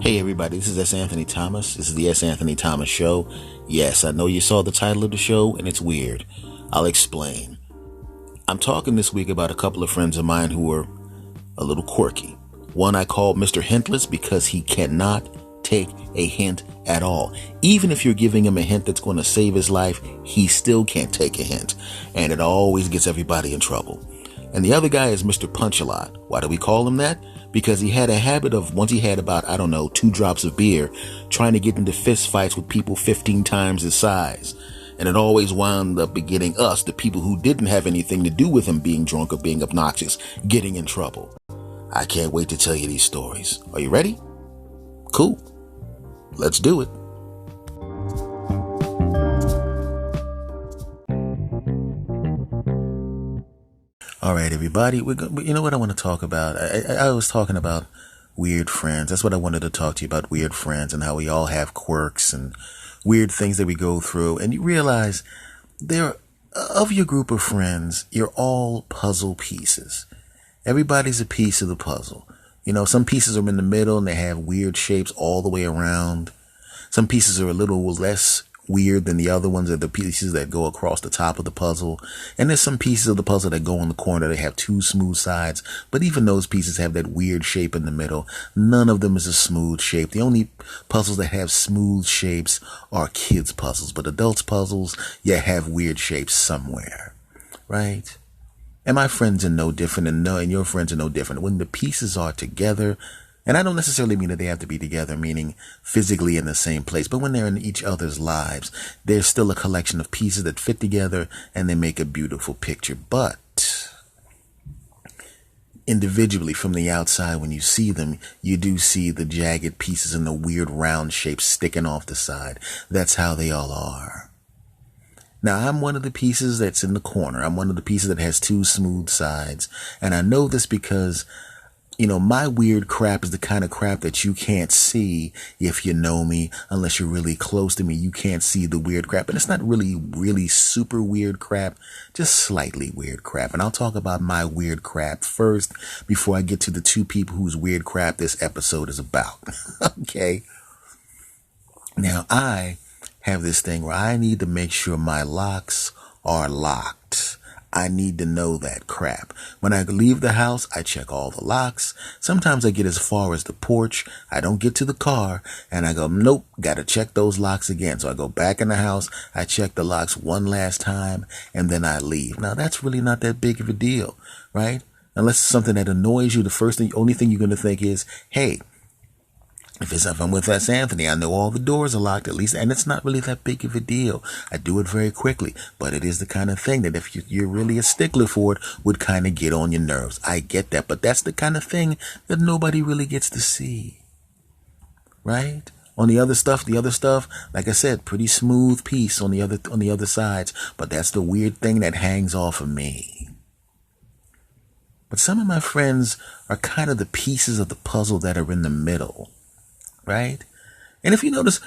Hey everybody, this is S. Anthony Thomas. This is the S. Anthony Thomas Show. Yes, I know you saw the title of the show and it's weird. I'll explain. I'm talking this week about a couple of friends of mine who are a little quirky. One I call Mr. Hintless because he cannot take a hint at all. Even if you're giving him a hint that's going to save his life, he still can't take a hint. And it always gets everybody in trouble. And the other guy is Mr. Punchalot. Why do we call him that? Because he had a habit of, once he had about, 2 drops of beer, trying to get into fist fights with people 15 times his size. And it always wound up getting us, the people who didn't have anything to do with him being drunk or being obnoxious, getting in trouble. I can't wait to tell you these stories. Are you ready? Cool. Let's do it. All right, everybody. You know what I want to talk about? I was talking about weird friends. That's what I wanted to talk to you about, weird friends and how we all have quirks and weird things that we go through. And you realize of your group of friends, you're all puzzle pieces. Everybody's a piece of the puzzle. You know, some pieces are in the middle and they have weird shapes all the way around. Some pieces are a little less weird than the other ones, are the pieces that go across the top of the puzzle. And there's some pieces of the puzzle that go in the corner. They have 2 smooth sides, but even those pieces have that weird shape in the middle. None of them is a smooth shape. The only puzzles that have smooth shapes are kids' puzzles, but adults' puzzles, you have weird shapes somewhere, right? And my friends are no different, and your friends are no different. When the pieces are together, and I don't necessarily mean that they have to be together, meaning physically in the same place, but when they're in each other's lives, there's still a collection of pieces that fit together and they make a beautiful picture. But individually, from the outside, when you see them, you do see the jagged pieces and the weird round shapes sticking off the side. That's how they all are. Now, I'm one of the pieces that's in the corner. I'm one of the pieces that has 2 smooth sides. And I know this because, my weird crap is the kind of crap that you can't see if you know me, unless you're really close to me. You can't see the weird crap. And it's not really super weird crap, just slightly weird crap. And I'll talk about my weird crap first before I get to the 2 people whose weird crap this episode is about. Okay. Now, I have this thing where I need to make sure my locks are locked. I need to know that crap. When I leave the house, I check all the locks. Sometimes I get as far as the porch. I don't get to the car and I go, nope, got to check those locks again. So I go back in the house. I check the locks one last time and then I leave. Now that's really not that big of a deal, right? Unless it's something that annoys you. The only thing you're going to think is, hey, if I'm with S. Anthony, I know all the doors are locked at least, and it's not really that big of a deal. I do it very quickly, but it is the kind of thing that if you're really a stickler for it, would kind of get on your nerves. I get that, but that's the kind of thing that nobody really gets to see, right? On the other stuff, like I said, pretty smooth piece on the other sides, but that's the weird thing that hangs off of me. But some of my friends are kind of the pieces of the puzzle that are in the middle. Right? And if you notice,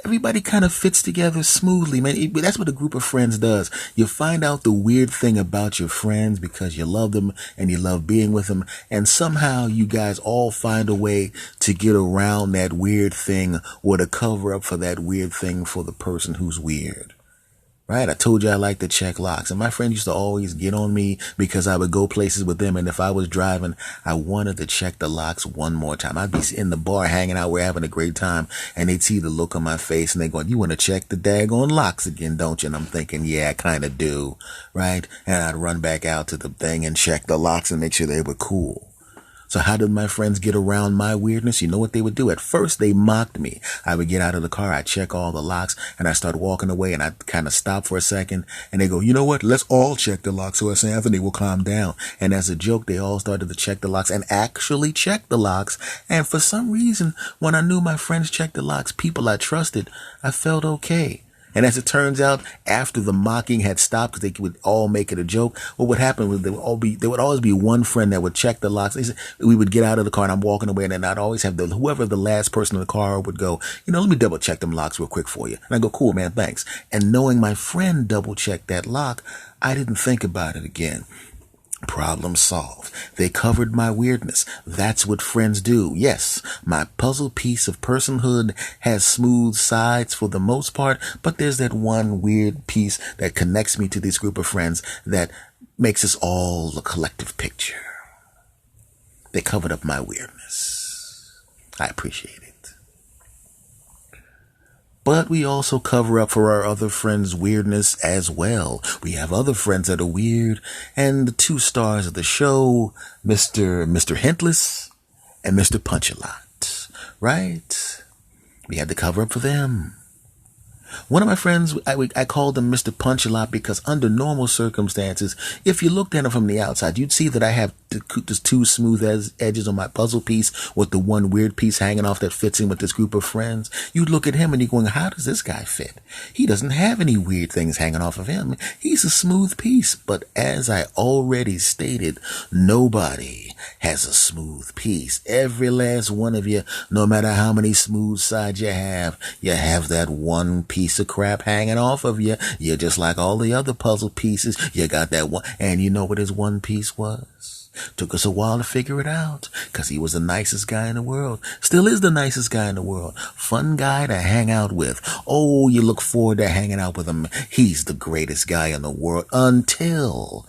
everybody kind of fits together smoothly, man. That's what a group of friends does. You find out the weird thing about your friends because you love them and you love being with them. And somehow you guys all find a way to get around that weird thing or to cover up for that weird thing for the person who's weird. Right? I told you I like to check locks, and my friend used to always get on me because I would go places with them, and if I was driving, I wanted to check the locks one more time. I'd be in the bar hanging out, we're having a great time, and they'd see the look on my face, and they're going, you want to check the daggone locks again, don't you? And I'm thinking, yeah, I kind of do, right? And I'd run back out to the thing and check the locks and make sure they were cool. So how did my friends get around my weirdness? You know what they would do? At first, they mocked me. I would get out of the car, I'd check all the locks, and I'd start walking away, and I'd kind of stop for a second, and they go, you know what? Let's all check the locks so S. Anthony will calm down. And as a joke, they all started to check the locks and actually check the locks. And for some reason, when I knew my friends checked the locks, people I trusted, I felt okay. And as it turns out, after the mocking had stopped, because they would all make it a joke, what would happen was there would always be one friend that would check the locks. We would get out of the car and I'm walking away, and then I'd always have whoever the last person in the car would go, let me double check them locks real quick for you. And I go, cool, man, thanks. And knowing my friend double checked that lock, I didn't think about it again. Problem solved. They covered my weirdness. That's what friends do. Yes, my puzzle piece of personhood has smooth sides for the most part, but there's that one weird piece that connects me to this group of friends that makes us all a collective picture. They covered up my weirdness. I appreciate it. But we also cover up for our other friends' weirdness as well. We have other friends that are weird, and the two stars of the show, Mr. Hintless and Mr. Punchalot, right? We had to cover up for them. One of my friends, I called him Mr. Punchalot because under normal circumstances, if you looked at him from the outside, you'd see that I have the two smooth edges on my puzzle piece with the one weird piece hanging off that fits in with this group of friends. You'd look at him and you're going, how does this guy fit? He doesn't have any weird things hanging off of him. He's a smooth piece. But as I already stated, nobody has a smooth piece. Every last one of you, no matter how many smooth sides you have that one piece of crap hanging off of you. You're just like all the other puzzle pieces. You got that one. And you know what his one piece was? Took us a while to figure it out, because he was the nicest guy in the world. Still is the nicest guy in the world. Fun guy to hang out with. Oh, you look forward to hanging out with him. He's the greatest guy in the world until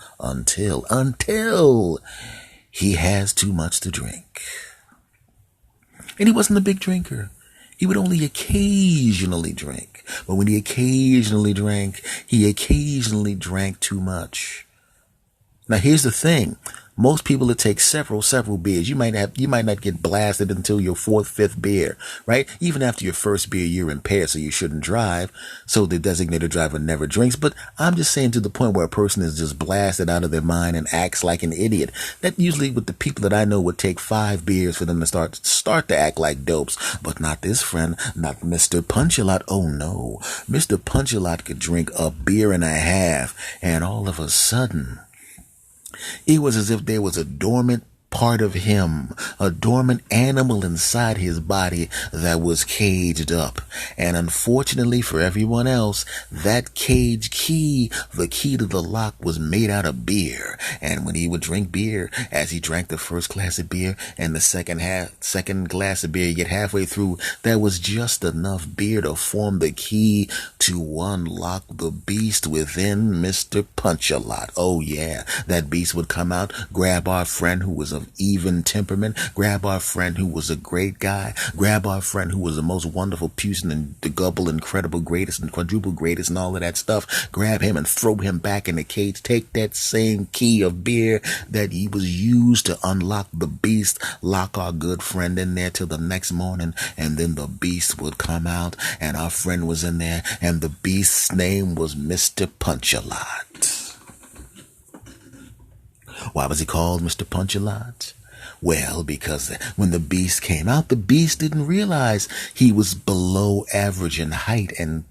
he has too much to drink. And he wasn't a big drinker. He would only occasionally drink. But when he occasionally drank, he occasionally drank too much. Now here's the thing. Most people, it takes several beers. You might not get blasted until your fourth, fifth beer, right? Even after your first beer, you're impaired, so you shouldn't drive. So the designated driver never drinks. But I'm just saying, to the point where a person is just blasted out of their mind and acts like an idiot. That usually, with the people that I know, would take 5 beers for them to start to act like dopes. But not this friend, not Mr. Punchalot. Oh no, Mr. Punchalot could drink a beer and a half, and all of a sudden, it was as if there was a dormant part of him, a dormant animal inside his body that was caged up. And unfortunately for everyone else, that cage key, the key to the lock, was made out of beer. And when he would drink beer, as he drank the first glass of beer and the second glass of beer, get halfway through, there was just enough beer to form the key to unlock the beast within Mr. Punchalot. Oh yeah, that beast would come out, grab our friend who was of even temperament, grab our friend who was a great guy, grab our friend who was the most wonderful pusin and the double incredible greatest and quadruple greatest and all of that stuff, grab him and throw him back in the cage, take that same key of beer that he was used to unlock the beast, lock our good friend in there till the next morning, and then the beast would come out and our friend was in there, and the beast's name was Mr. Punchalot. Why was he called Mr. Punchalot? Well, because when the beast came out, the beast didn't realize he was below average in height and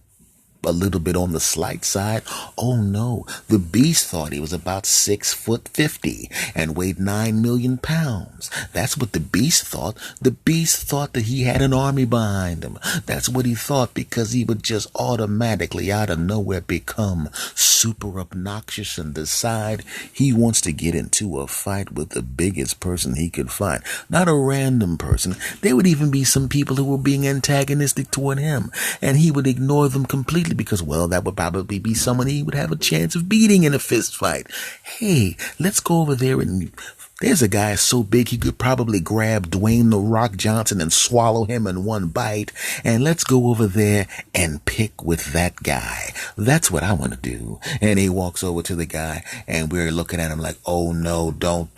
a little bit on the slight side. Oh no, the beast thought he was about 6'50" and weighed 9 million pounds. That's what the beast thought. The beast thought that he had an army behind him. That's what he thought, because he would just automatically out of nowhere become super obnoxious and decide he wants to get into a fight with the biggest person he could find. Not a random person. There would even be some people who were being antagonistic toward him, and he would ignore them completely because, well, that would probably be someone he would have a chance of beating in a fist fight. Hey, let's go over there, and there's a guy so big he could probably grab Dwayne "The Rock" Johnson and swallow him in one bite, and let's go over there and pick with that guy. That's what I want to do. And he walks over to the guy, and we're looking at him like, oh no, don't,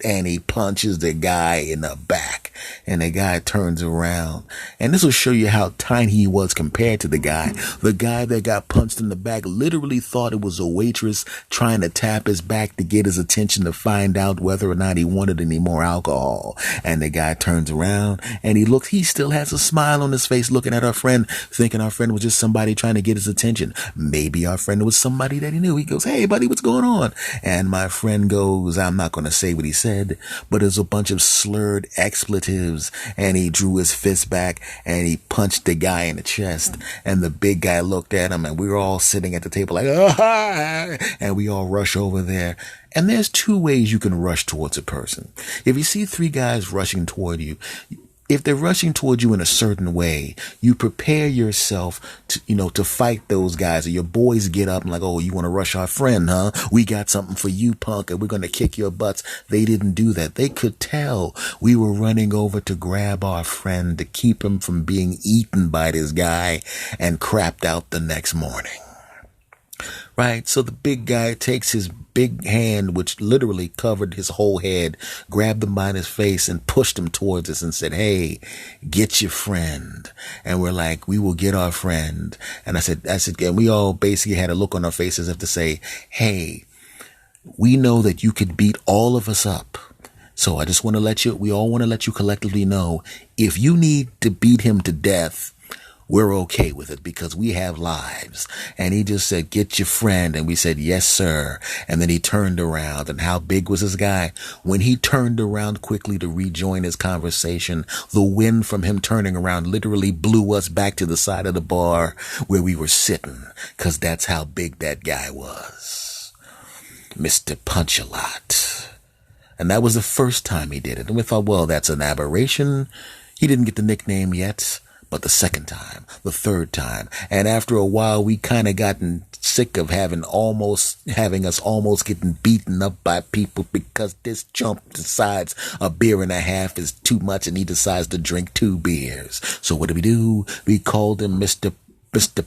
and he punches the guy in the back, and the guy turns around, and this will show you how tiny he was compared to the guy. The guy that got punched in the back literally thought it was a waitress trying to tap his back to get his attention to find out whether or not he wanted any more alcohol. And the guy turns around and he still has a smile on his face looking at our friend, thinking our friend was just somebody trying to get his attention. Maybe our friend was somebody that he knew. He goes, hey buddy, what's going on? And my friend goes, I'm not going to say what he said, but there's a bunch of slurred expletives, and he drew his fist back and he punched the guy in the chest, and the big guy looked at him, and we were all sitting at the table like, ah, and we all rush over there. And there's two ways you can rush towards a person. If you see three guys rushing toward you, if they're rushing toward you in a certain way, you prepare yourself to, to fight those guys. Or your boys get up and like, oh, you want to rush our friend, huh? We got something for you, punk, and we're going to kick your butts. They didn't do that. They could tell we were running over to grab our friend to keep him from being eaten by this guy and crapped out the next morning. Right? So the big guy takes his big hand, which literally covered his whole head, grabbed him by his face and pushed him towards us and said, hey, get your friend. And we're like, we will get our friend. And I said, and we all basically had a look on our faces as if to say, hey, we know that you could beat all of us up. So I just want to we all want to let you collectively know, if you need to beat him to death, we're okay with it because we have lives. And he just said, get your friend. And we said, yes, sir. And then he turned around. And how big was this guy? When he turned around quickly to rejoin his conversation, the wind from him turning around literally blew us back to the side of the bar where we were sitting, because that's how big that guy was. Mr. Punchalot. And that was the first time he did it. And we thought, well, that's an aberration. He didn't get the nickname yet. But the second time, the third time, and after a while, we kind of gotten sick of having us almost getting beaten up by people because this chump decides a beer and a half is too much and he decides to drink 2 beers. So what do? We called him Mr.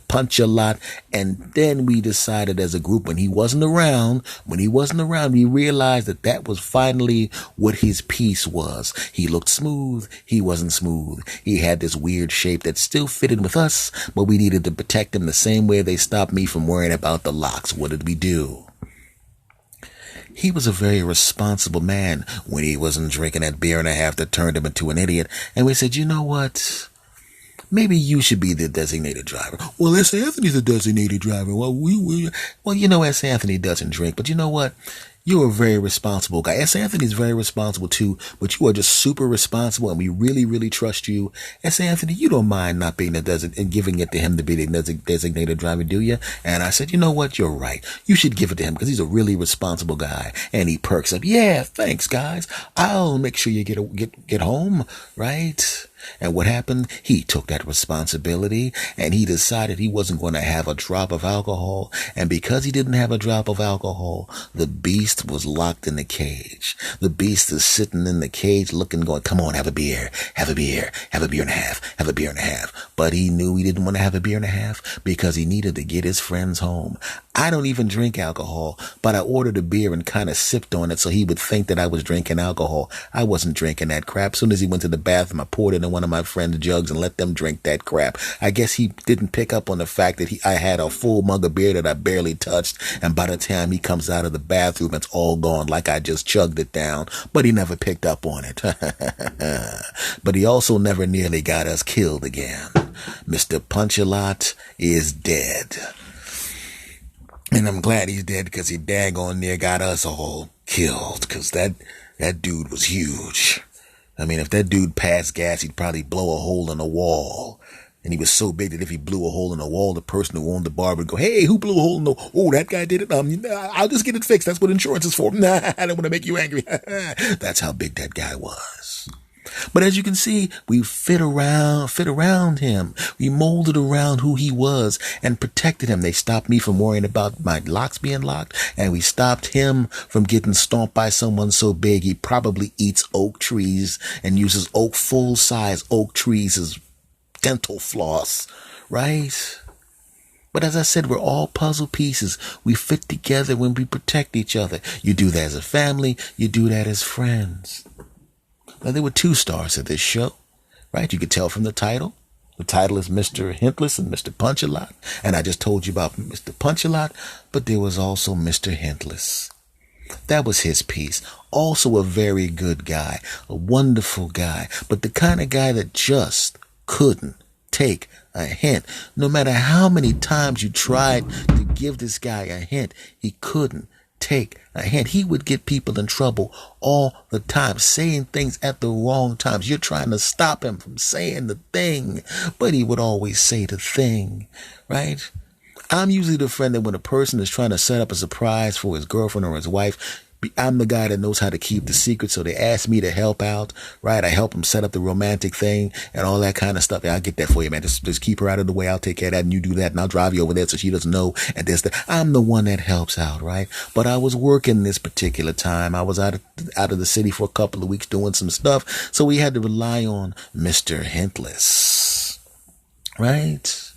Punchalot, and then we decided as a group when he wasn't around, we realized that was finally what his piece was. He looked smooth. He wasn't smooth. He had this weird shape that still fitted with us, but we needed to protect him the same way they stopped me from worrying about the locks. What did we do? He was a very responsible man when he wasn't drinking that beer and a half that turned him into an idiot. And we said, you know what? Maybe you should be the designated driver. Well, S. Anthony's the designated driver. Well, S. Anthony doesn't drink, but you know what? You're a very responsible guy. S. Anthony's very responsible too, but you are just super responsible, and we really, really trust you. S. Anthony, you don't mind not being and giving it to him to be the designated driver, do you? And I said, you know what? You're right. You should give it to him because he's a really responsible guy. And he perks up. Yeah, thanks, guys. I'll make sure you get home, right? And what happened? He took that responsibility and he decided he wasn't going to have a drop of alcohol. And because he didn't have a drop of alcohol, the beast was locked in the cage. The beast is sitting in the cage going, come on, have a beer, have a beer and a half. But he knew he didn't want to have a beer and a half because he needed to get his friends home. I don't even drink alcohol, but I ordered a beer and kind of sipped on it so he would think that I was drinking alcohol. I wasn't drinking that crap. As soon as he went to the bathroom, I poured it in one of my friend's jugs and let them drink that crap. I guess he didn't pick up on the fact that I had a full mug of beer that I barely touched, and by the time he comes out of the bathroom, it's all gone like I just chugged it down, but he never picked up on it. But he also never nearly got us killed again. Mr. Punchalot is dead. And I'm glad he's dead because he daggone near got us all killed, because that dude was huge. I mean, if that dude passed gas, he'd probably blow a hole in the wall. And he was so big that if he blew a hole in the wall, the person who owned the bar would go, hey, who blew a hole in the wall? Oh, that guy did it? I'll just get it fixed. That's what insurance is for. Nah, I don't want to make you angry. That's how big that guy was. But as you can see, we fit around him. We molded around who he was and protected him. They stopped me from worrying about my locks being locked, and we stopped him from getting stomped by someone so big he probably eats oak trees and uses full-size oak trees as dental floss, right? But as I said, we're all puzzle pieces. We fit together when we protect each other. You do that as a family. You do that as friends. Now, there were 2 stars of this show, right? You could tell from the title. The title is Mr. Hintless and Mr. Punchalot. And I just told you about Mr. Punchalot, but there was also Mr. Hintless. That was his piece. Also a very good guy, a wonderful guy, but the kind of guy that just couldn't take a hint. No matter how many times you tried to give this guy a hint, he couldn't take a hint. He would get people in trouble all the time, saying things at the wrong times. You're trying to stop him from saying the thing, but he would always say the thing, right? I'm usually the friend that when a person is trying to set up a surprise for his girlfriend or his wife, I'm the guy that knows how to keep the secret. So they asked me to help out, right? I help them set up the romantic thing and all that kind of stuff. Yeah, I'll get that for you, man. Just keep her out of the way. I'll take care of that, and you do that, and I'll drive you over there so she doesn't know. And I'm the one that helps out, right? But I was working this particular time. I was out of the city for a couple of weeks doing some stuff. So we had to rely on Mr. Hintless, right?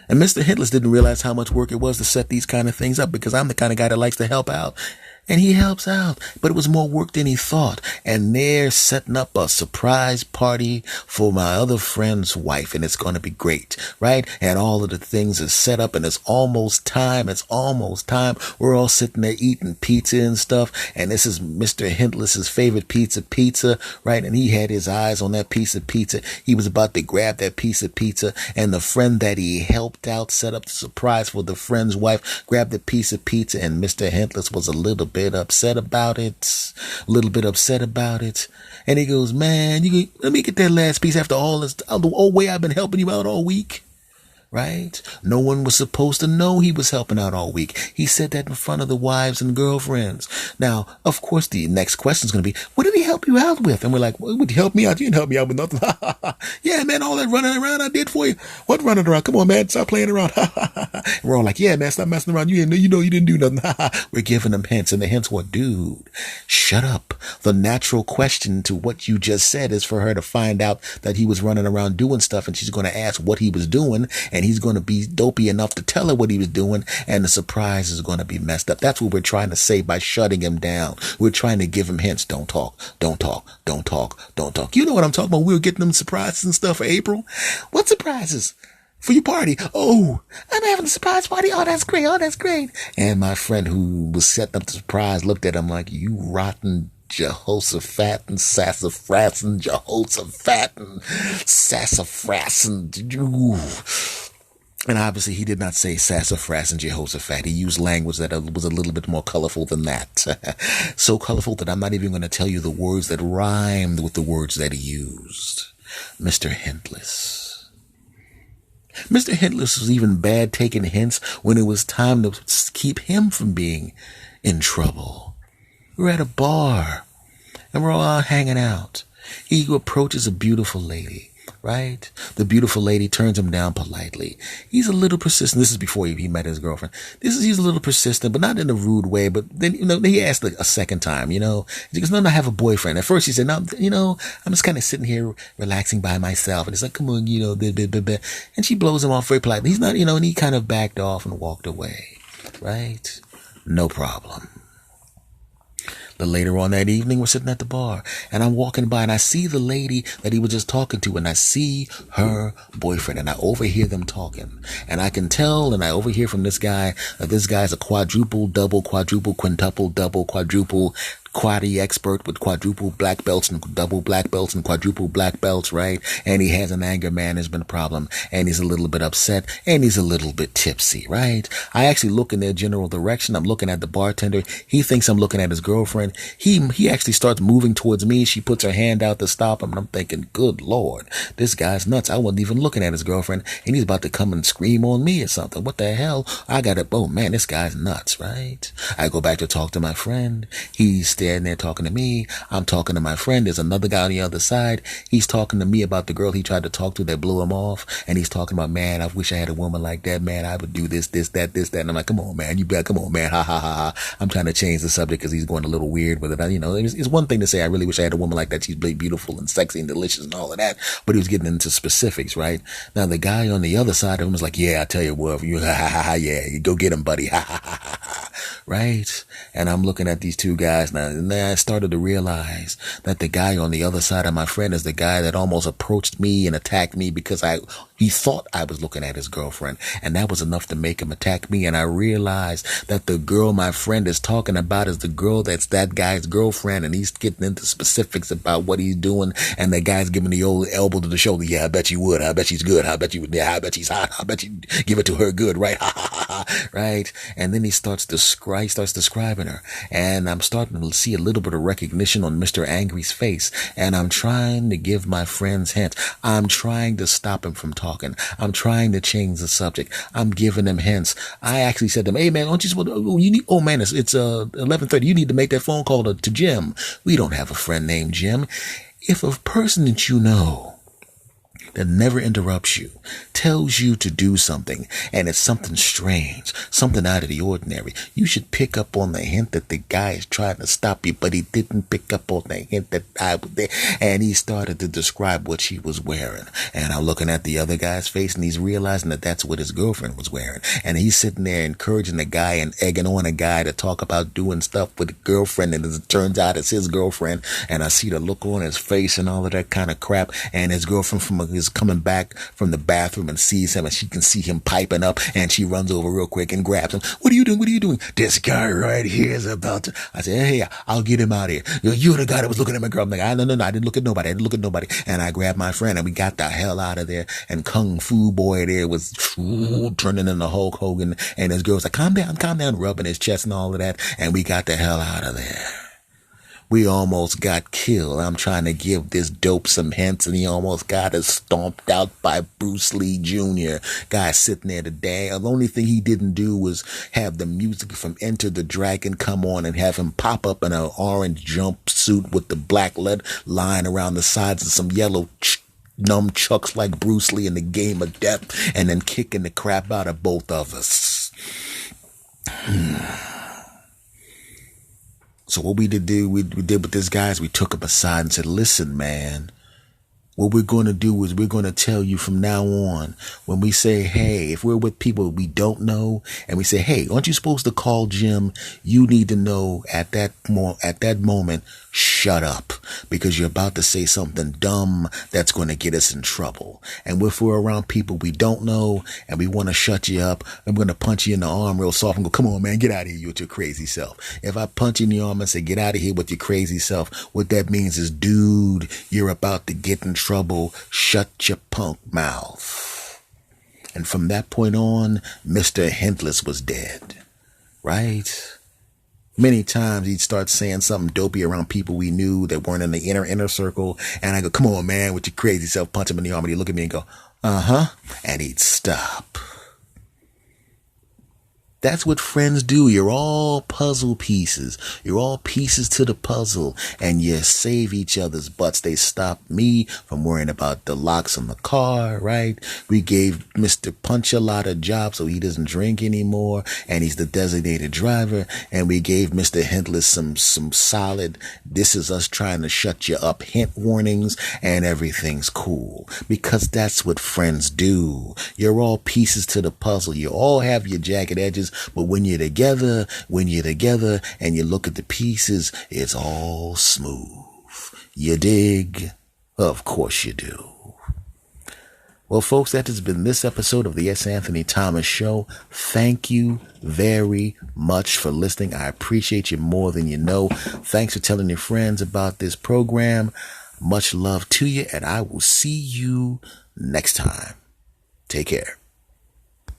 And Mr. Hintless didn't realize how much work it was to set these kind of things up, because I'm the kind of guy that likes to help out. And he helps out, but it was more work than he thought. And they're setting up a surprise party for my other friend's wife, and it's going to be great, right? And all of the things are set up, and it's almost time. We're all sitting there eating pizza and stuff, and this is Mr. Hintless's favorite pizza, right? And he had his eyes on that piece of pizza. He was about to grab that piece of pizza, and the friend that he helped out set up the surprise for the friend's wife grabbed the piece of pizza, and Mr. Hintless was a little bit upset about it. And he goes, man, let me get that last piece after all this, the old way I've been helping you out all week. Right? No one was supposed to know he was helping out all week. He said that in front of the wives and girlfriends. Now, of course, the next question is going to be, what did he help you out with? And we're like, well, would you help me out? You didn't help me out with nothing. Yeah, man, all that running around I did for you. What running around? Come on, man, stop playing around. And we're all like, yeah, man, stop messing around. You know you didn't do nothing. We're giving them hints, and the hints were, dude, shut up. The natural question to what you just said is for her to find out that he was running around doing stuff, and she's going to ask what he was doing, and he's going to be dopey enough to tell her what he was doing, and the surprise is going to be messed up. That's what we're trying to say by shutting him down. We're trying to give him hints. Don't talk. You know what I'm talking about? We were getting them surprises and stuff for April. What surprises? For your party. Oh, I'm having a surprise party. Oh, that's great. And my friend who was setting up the surprise looked at him like, you rotten Jehoshaphat and Sassafras and Jehoshaphat and Sassafras and... And obviously he did not say sassafras and Jehoshaphat. He used language that was a little bit more colorful than that. So colorful that I'm not even going to tell you the words that rhymed with the words that he used. Mr. Hintless. Mr. Hintless was even bad taking hints when it was time to keep him from being in trouble. We're at a bar, and we're all out hanging out. He approaches a beautiful lady. Right? The beautiful lady turns him down politely. He's a little persistent. This is before he met his girlfriend. He's a little persistent, but not in a rude way. But then, he asked a second time, He goes, no, I have a boyfriend. At first he said, no, I'm just kind of sitting here relaxing by myself. And he's like, come on, and she blows him off very politely. He's not, and he kind of backed off and walked away. Right? No problem. Later on that evening, we're sitting at the bar, and I'm walking by, and I see the lady that he was just talking to, and I see her boyfriend, and I overhear them talking. And I can tell, and I overhear from this guy that this guy's a quadruple, double, quadruple, quintuple, double, quadruple, quaddy expert with quadruple black belts and double black belts and quadruple black belts, right? And he has an anger management problem, and he's a little bit upset, and he's a little bit tipsy, right? I actually look in their general direction. I'm looking at the bartender. He thinks I'm looking at his girlfriend. He actually starts moving towards me. She puts her hand out to stop him, and I'm thinking, good Lord, this guy's nuts. I wasn't even looking at his girlfriend, and he's about to come and scream on me or something. What the hell? Oh man, this guy's nuts, right? I go back to talk to my friend. He's standing there talking to me. I'm talking to my friend. There's another guy on the other side. He's talking to me about the girl he tried to talk to that blew him off. And he's talking about, man, I wish I had a woman like that. Man, I would do this, that. And I'm like, come on, man. Come on, man. Ha, ha, ha, ha. I'm trying to change the subject because he's going a little weird with it. It's one thing to say, I really wish I had a woman like that. She's beautiful and sexy and delicious and all of that. But he was getting into specifics, right? Now, the guy on the other side of him was like, yeah, I tell you what, you, ha, ha, ha, ha, yeah, you go get him, buddy. Ha, ha, ha, ha, ha. Right? And I'm looking at these two guys now, and then I started to realize that the guy on the other side of my friend is the guy that almost approached me and attacked me because he thought I was looking at his girlfriend, and that was enough to make him attack me. And I realized that the girl my friend is talking about is the girl that's that guy's girlfriend, and he's getting into specifics about what he's doing, and the guy's giving the old elbow to the shoulder. Yeah, I bet you would. I bet she's good. I bet she's hot. I bet you give it to her good, right? Ha, ha, ha, ha. Right? And then he starts describing her, and I'm starting to see a little bit of recognition on Mr. Angry's face, and I'm trying to give my friends hints. I'm trying to stop him from talking talking. I'm trying to change the subject. I'm giving them hints. I actually said to them, hey man, aren't you supposed to, you need, oh man, it's 11:30. You need to make that phone call to Jim. We don't have a friend named Jim. If a person that you know that never interrupts you, tells you to do something, and it's something strange, something out of the ordinary, you should pick up on the hint that the guy is trying to stop you, but he didn't pick up on the hint that I was there, and he started to describe what she was wearing. And I'm looking at the other guy's face, and he's realizing that that's what his girlfriend was wearing. And he's sitting there encouraging the guy and egging on a guy to talk about doing stuff with the girlfriend, and as it turns out it's his girlfriend, and I see the look on his face and all of that kind of crap, and his girlfriend is coming back from the bathroom and sees him, and she can see him piping up, and she runs over real quick and grabs him. What are you doing? What are you doing? This guy right here is about to... I said, hey, I'll get him out of here. You're the guy that was looking at my girl. I'm like, no, I didn't look at nobody. And I grabbed my friend, and we got the hell out of there. And Kung Fu Boy there was turning into Hulk Hogan, and his girl was like, calm down, rubbing his chest and all of that, and we got the hell out of there. We almost got killed. I'm trying to give this dope some hints, and he almost got us stomped out by Bruce Lee Jr. Guy sitting there today. The only thing he didn't do was have the music from Enter the Dragon come on and have him pop up in an orange jumpsuit with the black lead line around the sides and some yellow nunchucks like Bruce Lee in the Game of Death, and then kicking the crap out of both of us. So what we did with this guy is we took him aside and said, listen, man, what we're going to do is we're going to tell you from now on, when we say, hey, if we're with people we don't know, and we say, hey, aren't you supposed to call Jim? You need to know at that moment, shut up, because you're about to say something dumb that's going to get us in trouble. And if we're around people we don't know and we want to shut you up, I'm going to punch you in the arm real soft and go, come on, man, get out of here, you with your crazy self. If I punch you in the arm and say, get out of here with your crazy self, what that means is, dude, you're about to get in trouble. Shut your punk mouth. And from that point on, Mr. Hintless was dead, right? Many times he'd start saying something dopey around people we knew that weren't in the inner circle. And I go, come on, man, with your crazy self, punch him in the arm. And he'd look at me and go, uh-huh. And he'd stop. That's what friends do. You're all puzzle pieces. You're all pieces to the puzzle, and you save each other's butts. They stopped me from worrying about the locks on the car, right? We gave Mr. Punchalot a job so he doesn't drink anymore, and he's the designated driver. And we gave Mr. Hintless some solid, this is us trying to shut you up hint warnings, and everything's cool. Because that's what friends do. You're all pieces to the puzzle. You all have your jagged edges, but when you're together and you look at the pieces, it's all smooth. You dig? Of course you do. Well, folks, that has been this episode of the S. Anthony Thomas Show. Thank you very much for listening. I appreciate you more than you know. Thanks for telling your friends about this program. Much love to you, and I will see you next time. Take care.